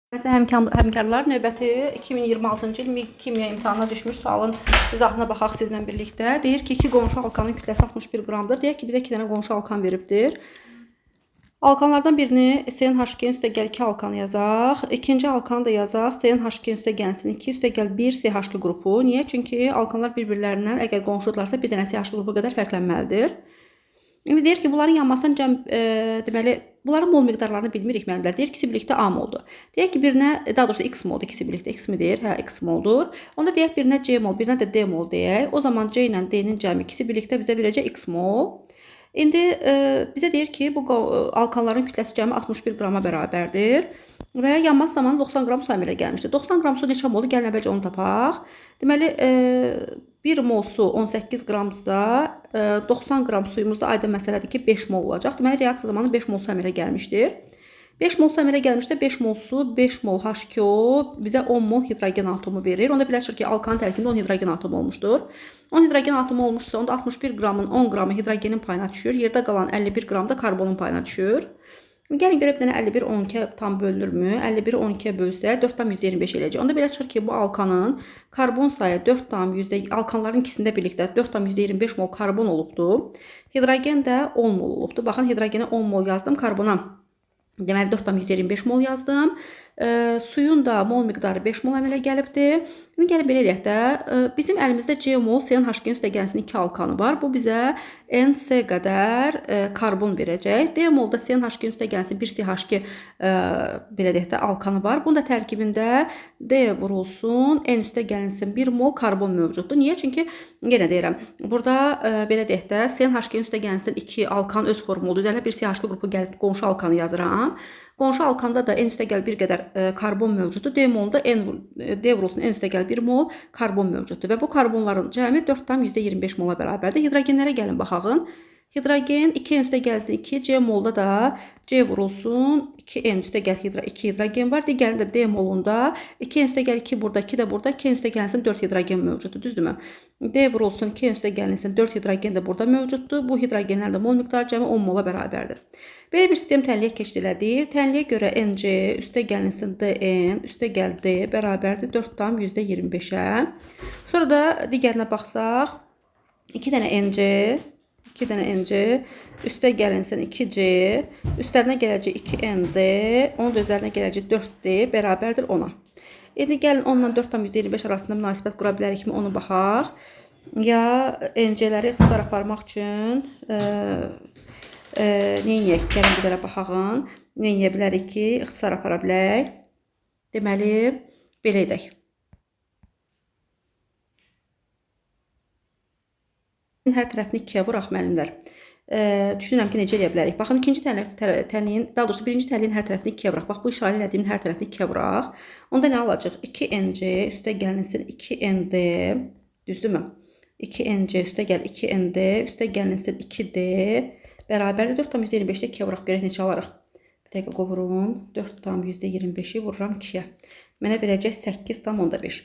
Həmkarlar, növbəti 2026-cı il MİQ kimya imtahanına düşmüş sualın izahına baxaq sizlə birlikdə. Deyir ki, 2 qonşu alkanın kütləsi 61 qramdır. Deyək ki, bizə 2 dənə qonşu alkan veribdir. Alkanlardan birini CnH2 üstəgəl 2 alkanı yazaq. İkinci alkanı da yazaq. CnH2 üstəgəlsin 2 üstəgəl 1 CH2 qrupu. Niyə? Çünki alkanlar bir-birlərindən əgər qonşudurlarsa bir dənə CH2 qrupu qədər fərqlənməlidir. İndi deyir ki, bunların yanmasının deməli, bunların mol miqdarlarını bilmirik müəllimlər. Deyir ki, ikisi birlikdə A moldur. Deyək ki, birinə, daha doğrusu X moldur, ikisi birlikdə X midir? Hə, X moldur. Onda deyək birinə C mol, birinə də D mol deyək. O zaman C ilə D-nin cəmi ikisi birlikdə bizə verəcək X mol. İndi bizə deyir ki, bu alkanların kütləsi cəmi 61 qrama bərabərdir. Və yanması zamanı 90 qram su əmələ gəlmişdir. 90 qram su neçə moldur? Gəlin əvvəlcə onu tapaq. Deməli, 1 mol su 18 qramdırsa, 90 qram suyumuzda aydın məsələdir ki, 5 mol olacaq. Deməli, reaksiya zamanı 5 mol su əmələ gəlmişdir. 5 mol su əmələ gəlmişdə 5 mol su, 5 mol H2O bizə 10 mol hidrogen atomu verir. Onda biləşir ki, alkanın tərkibində 10 hidrogen atomu olmuşdur. 10 hidrogen atomu olmuşsa, onda 61 qramın 10 qramı hidrogenin payına düşür. Yerdə qalan 51 qram da karbonun payına düşür. Gəlin görək bir dənə 51 12-yə tam bölünürmü? 51 12-yə bölsə 4,125 eləyəcək. Onda belə çıxır ki, bu alkanın karbon sayı 4,125 alkanların ikisində birlikdə 4,125 mol karbon olubdur. Hidrogen də 10 mol olubdur. Baxın, hidrogenə 10 mol yazdım, karbona deməli 4,125 mol yazdım. Suyun da mol miqdarı 5 mol əmələ gəlibdir. İndi gəlin belə eləyək də, bizim əlimizdə C mol CnH2 üstəgəlsin 2 alkanı var. Bu bizə NC qədər karbon verəcək. D molda CnH2 üstəgəlsin 1 CH2 belə deyək də alkanı var. Bunun da tərkibində D vurulsun, N üstəgəlinsin 1 mol karbon mövcuddur. Niyə? Çünki yenə deyirəm, burada belə deyək də CnH2 üstəgəlinsin 2 alkan öz formuludur. Üzərinə bir CH2 qrupu gəlib qonşu alkanı yazıram. Qonşu alkanda da N üstəgəl 1 qədər karbon mövcuddur. D molda D vurulsun N üstəgəl 1 mol karbon mövcuddur. Və bu karbonların cəmi 4,25 mola bərabərdir. Hidrogenlərə gəlin baxağın. Hidrogen 2N üstəgəlsin 2, C molda da C vurulsun 2N üstəgəl 2 hidrogen var. Digərində D molunda 2N üstəgəl 2 burada, 2 də burada, 2N üstəgəlinsin 4 hidrogen mövcuddur, düzdürmü? D vurulsun 2N üstəgəlinsin 4 hidrogen də burada mövcuddur. Bu hidrogenlərin də mol miqdarı cəmi 10 mola bərabərdir. Belə bir sistem tənliyə keçirilədir. Tənliyə görə NC üstəgəlinsin DN üstəgəl D bərabərdir 4,25-ə. Sonra da digərinə baxsaq, 2 dənə NC, 2 dənə NC, üstə gəlinsin 2C, üstlərinə gələcək 2ND, onun da üzərinə gələcək 4D bərabərdir 10-a. İndi gəlin 10 ilə 4,25 arasında münasibət qura bilərik mi, onu baxaq. Ya NC-ləri ixtisar aparmaq üçün neyiniyək? Gəlin bir dərə baxağın. Neyiyə bilərik ki, ixtisar apara bilək. Deməli, belə edək. Hər tərəfini 2-yə vuraq müəllimlər. Düşünürəm ki, necə eləyə bilərik. Baxın, ikinci tənliyin, daha doğrusu birinci tənliyin hər tərəfini 2-yə vuraq. Bax, bu işarə elədiyimin hər tərəfini 2-yə vuraq. Onda nə alacaq? 2NC üstə gəlinsin 2ND, düzdürmü? 2NC üstə gəl 2ND, üstə gəlinsin 2D bərabərdir 4,25-də 2-yə vuraq. Görək neçə alarıq. Bir dəqiqə qovurum. 4,25-i vururam 2-yə. Mənə verəcək 8,5.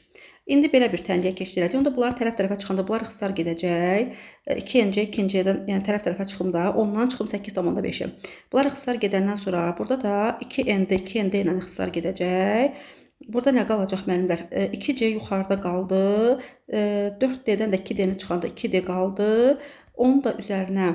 İndi belə bir tənliyə keçiriləcək. Onda bunlar tərəf-tərəfə çıxanda bunlar ixtisar gedəcək. 2NC, 2NC-dən yəni tərəf-tərəfə çıxımda ondan çıxım 8,5-i. Bunlar ixtisar gedəndən sonra burada da 2ND, 2ND ilə ixtisar gedəcək. Burada nə qalacaq müəllimlər? 2C yuxarıda qaldı. 4D-dən də 2D-ni çıxanda 2D qaldı. Onun da üzərinə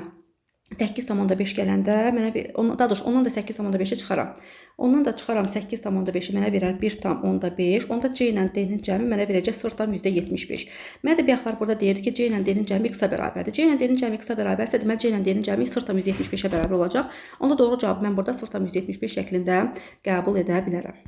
8,5 gələndə mənə daha doğrusu ondan da 8,5-i çıxaram. Ondan da çıxaram 8,5-i mənə verər 1,5. Onda C ilə D-nin cəmi mənə verəcək 0,75. Mənə də bir burada deyirdi ki, C ilə D-nin cəmi X-a bərabərdir. C ilə D-nin cəmi X-a bərabərsə, deməli C ilə D-nin cəmi 0,75-ə bərabər olacaq. Onda doğru cavabı mən burada 0,75 şəklində qəbul edə bilərəm.